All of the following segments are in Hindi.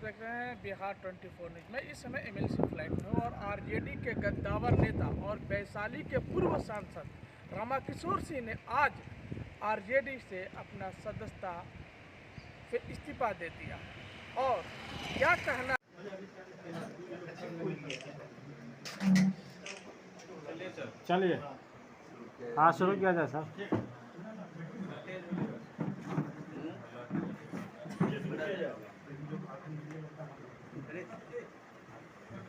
देख रहे हैं बिहार 24 न्यूज में। इस समय एमएलसी फ्लाइट में हूँ और आरजेडी के गद्दावर नेता और वैशाली के पूर्व सांसद रामाकिशोर सिंह ने आज आरजेडी से अपना सदस्यता से इस्तीफा दे दिया। और क्या कहना, चलिए हाँ शुरू किया जाए सर।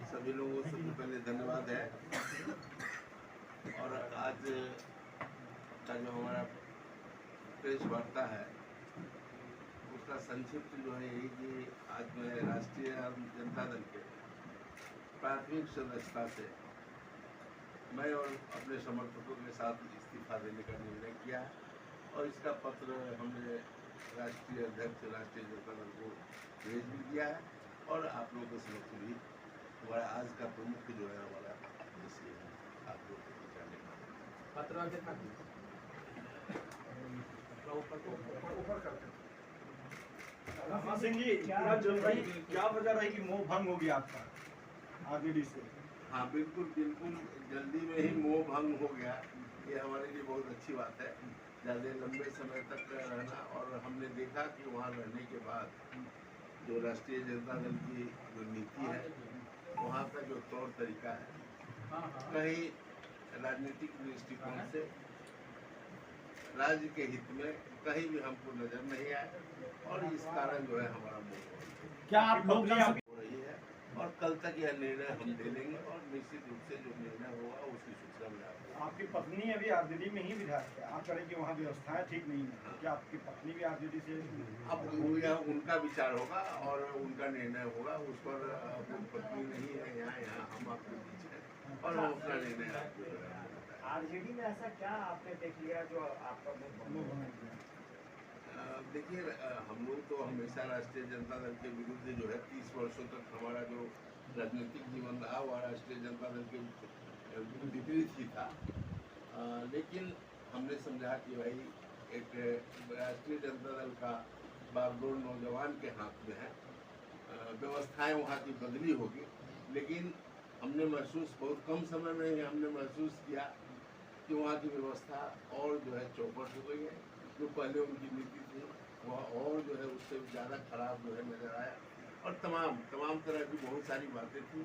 सभी लोगों को सबसे पहले धन्यवाद है। और आज का जो हमारा प्रेस वार्ता है उसका संक्षिप्त जो है यही कि आज मैं राष्ट्रीय जनता दल के प्राथमिक सदस्यता से मैं और अपने समर्थकों के साथ इस्तीफा देने का निर्णय किया है। और इसका पत्र हमने राष्ट्रीय अध्यक्ष राष्ट्रीय जनता दल को भेज भी दिया है। और आप लोगों के समक्ष भी हमारा आज का प्रमुख जो है हमारा विषय है आप लोगों को पहुँचाने का रामा सिंह जी, क्या वजह रही कि मोह भंग हो गया आपका आरजेडी से? हाँ बिल्कुल जल्दी में ही मोह भंग हो गया। ये हमारे लिए बहुत अच्छी बात है, ज़्यादा लंबे समय तक रहना। और हमने देखा कि वहाँ रहने के बाद जो राष्ट्रीय जनता दल की जो नीति है, वहाँ का जो तौर तरीका है, कहीं राजनीतिक दृष्टिकोण से राज्य के हित में कहीं भी हमको नजर नहीं आया। और इस कारण जो है हमारा मोह क्या आप लोग हो रही है। और कल तक यह निर्णय हम ले लेंगे और निश्चित रूप से जो निर्णय होगा उसकी सूचना में आपकी पत्नी अभी आरजेडी में ही विधायक है, आप करें कि वहाँ व्यवस्थाएं ठीक नहीं है, क्या आपकी पत्नी भी आरजेडी से? अब यह उनका विचार होगा और उनका निर्णय होगा। उस पर अपनी पत्नी नहीं है यहाँ हम आपके बीच है और वो अपना निर्णय। आरजेडी में ऐसा क्या आपने देख लिया जो आपका मुंह बना दिया? देखिए, हम लोग तो हमेशा राष्ट्रीय जनता दल के विरुद्ध जो है 30 वर्षों तक हमारा जो राजनीतिक जीवन रहा वह राष्ट्रीय जनता दल के विपरीत ही था। लेकिन हमने समझा कि भाई एक राष्ट्रीय जनता दल का बागडोर नौजवान के हाथ में है, व्यवस्थाएं वहाँ की बदली होगी। लेकिन हमने महसूस बहुत कम समय में ही हमने महसूस किया कि वहाँ की व्यवस्था और जो है चौपट हो गई है। जो पहले उनकी नीति थी वह और जो है उससे ज़्यादा खराब जो है नज़र आया। और तमाम तरह की बहुत सारी बातें थी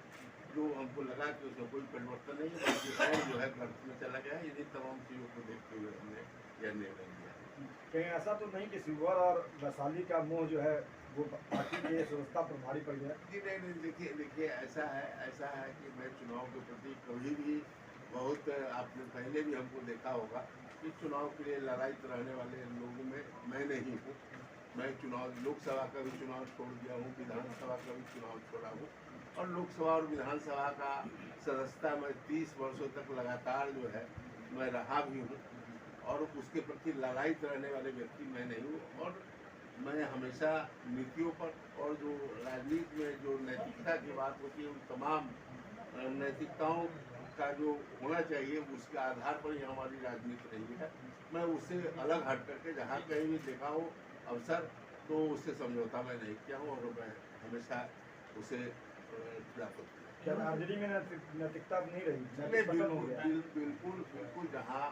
जो हमको लगा कि उसमें कोई परिवर्तन नहीं है, बल्कि और जो है गर्त में चला गया है। इन्हीं तमाम चीज़ों को देखते हुए हमने यह निर्णय लिया। कहीं ऐसा तो नहीं कि शिवहर और वैशाली का मोह जो है वो पार्टी के व्यवस्था पर भारी पड़ गया? जी नहीं, देखिए ऐसा है कि मैं चुनाव के प्रति कभी भी बहुत, आपने पहले भी हमको देखा होगा कि चुनाव के लिए लड़ाई रहने वाले लोगों में मैं नहीं हूँ। मैं चुनाव लोकसभा का भी चुनाव छोड़ दिया हूँ, विधानसभा का भी चुनाव छोड़ा हूँ। और लोकसभा और विधानसभा का सदस्यता मैं 30 वर्षों तक लगातार जो है मैं रहा भी हूँ। और उसके प्रति लड़ाई रहने वाले व्यक्ति मैं नहीं हूँ। और मैं हमेशा नीतियों पर और जो राजनीति में जो नैतिकता की बात होती है उन तमाम नैतिकताओं का जो होना चाहिए उसके आधार पर ही हमारी राजनीति रही है। मैं उससे अलग हट करके जहाँ कहीं भी देखा हो अवसर तो उससे समझौता मैं नहीं किया हूँ और मैं हमेशा उसे खिलाफ क्या आरजेडी में नैतिकता नहीं रही? बिल्कुल जहाँ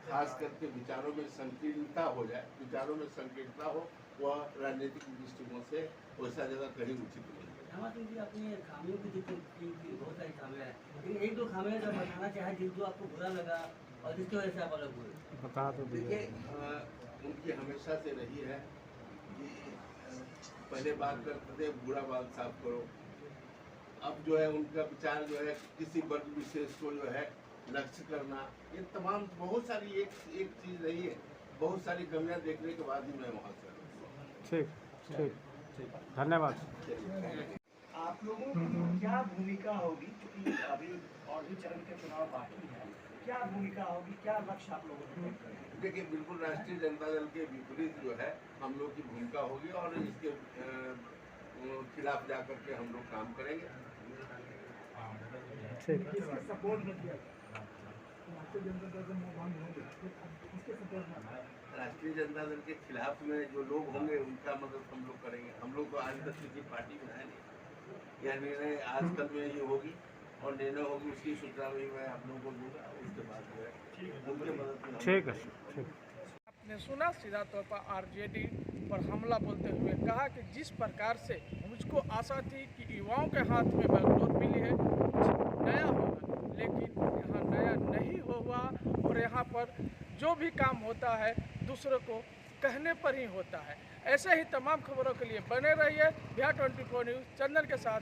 खास करके विचारों में संकीर्णता हो जाए, विचारों में संकीर्णता हो, वह राजनीतिक दृष्टिकोण से वैसा जगह कहीं उचित नहीं है। रामा सिंह जी, अपनी खामियों की जिक्र की बहुत सारी खामियां हैं, लेकिन एक दो खामियां जब बताना चाहे जिनको आपको बुरा लगा और जिसकी वजह से आप अलग हुए? बता तो देखिए, उनकी हमेशा से रही है कि पहले बात करते थे बुरा बात साफ करो। अब जो है उनका विचार जो है किसी वर्ग विशेष को जो है लक्ष्य करना, ये तमाम बहुत सारी एक चीज़ रही है। बहुत सारी कमियां देखने के बाद ही मैं वहाँ से ठीक धन्यवाद। आप लोगों की क्या भूमिका होगी, क्योंकि अभी और भी चरण के चुनाव बाकी है, क्या भूमिका होगी, क्या लक्ष्य आप लोगों को देखते हैं? देखिए, बिल्कुल राष्ट्रीय जनता दल के विपरीत जो है हम लोग की भूमिका होगी और इसके खिलाफ जा करके हम लोग काम करेंगे। सपोर्ट में किया राष्ट्रीय जनता दल का मुंह बंद हो गया, फिर इसके सपोर्ट में राष्ट्रीय जनता दल के खिलाफ में जो लोग होंगे उनका मदद हम लोग करेंगे। हम लोग तो आज तक किसी पार्टी में है नहीं। यह निर्णय आजकल में ही होगी और निर्णय होगी, उसकी सूचना भी मैं आप लोगों को दूंगा। उसके बाद जो है उनके मदद में ठीक है ठीक। आपने सुना सीधा तौर पर आरजेडी पर हमला बोलते हुए कहा कि जिस प्रकार से मुझको आशा थी कि युवाओं के हाथ में बैंगलोर मिली है, कुछ नया होगा, लेकिन यहाँ नया नहीं हुआ और यहाँ पर जो भी काम होता है दूसरों को कहने पर ही होता है। ऐसे ही तमाम खबरों के लिए बने रहिए बिहार 24 न्यूज़ चंदन के साथ।